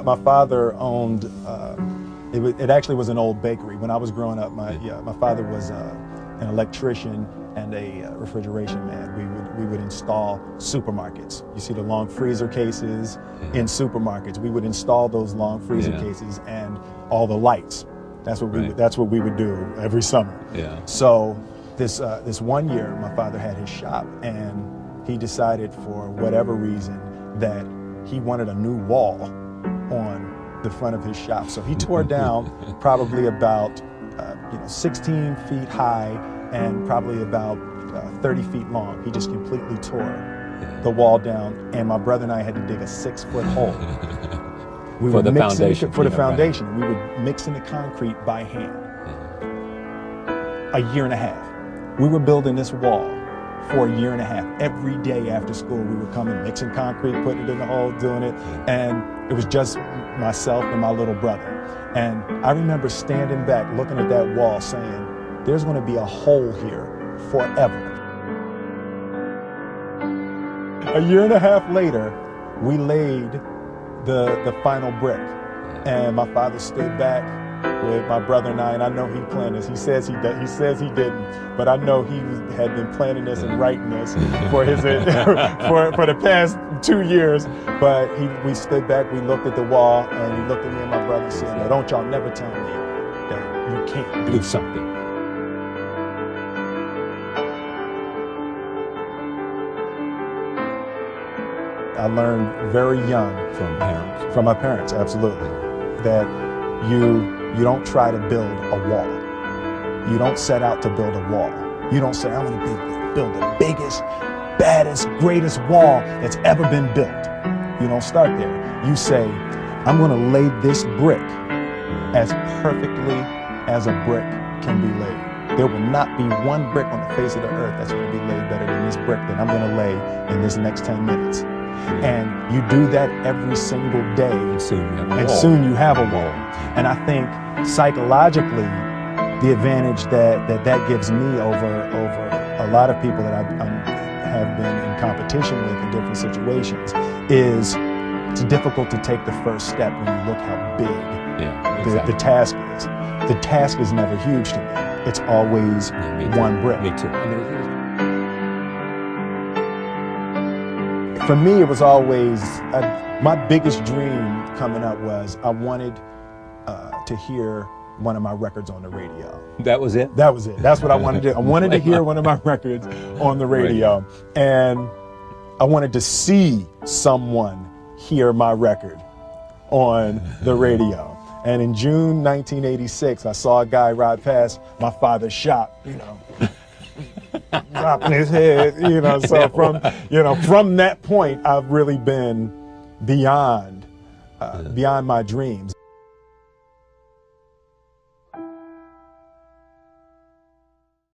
My father owned, it actually was an old bakery. When I was growing up, my father was an electrician and a refrigeration man. We would install supermarkets. You see the long freezer cases in supermarkets. We would install those long freezer cases and all the lights. That's what we would do every summer. Yeah. So this one year, my father had his shop, and he decided for whatever reason that he wanted a new wall on the front of his shop. So he tore down probably about 16 feet high and probably about 30 feet long. He just completely tore the wall down, and my brother and I had to dig a 6-foot hole. For the foundation. For the foundation. We would mix in the concrete by hand. A year and a half. We were building this wall for a year and a half. Every day after school, we were coming, mixing concrete, putting it in the hole, doing it. And it was just myself and my little brother. And I remember standing back, looking at that wall, saying, there's going to be a hole here forever. A year and a half later, we laid the final brick. And my father stood back with my brother and I know he planned this. He says he didn't, but I know he had been planning this and writing this for his for the past 2 years. But we stood back, we looked at the wall, and he looked at me and my brother and said, "Now, don't y'all never tell me that you can't do something." I learned very young from my parents, absolutely, that you don't try to build a wall. You don't set out to build a wall. You don't say, I want to build the biggest, baddest, greatest wall that's ever been built. You don't start there. You say, I'm going to lay this brick as perfectly as a brick can be laid. There will not be one brick on the face of the earth that's going to be laid better than this brick that I'm going to lay in this next 10 minutes. And you do that every single day, and soon you have a wall. And I think psychologically, the advantage that gives me over a lot of people that I have been in competition with in different situations is it's difficult to take the first step when you look how big the task is. The task is never huge to me. It's always one brick. Me too. For me, it was always, my biggest dream coming up was I wanted to hear one of my records on the radio. That was it? That was it. That's what I wanted to do. I wanted to hear one of my records on the radio. And I wanted to see someone hear my record on the radio. And in June 1986, I saw a guy ride past my father's shop, dropping his head, so from that point, I've really been beyond my dreams.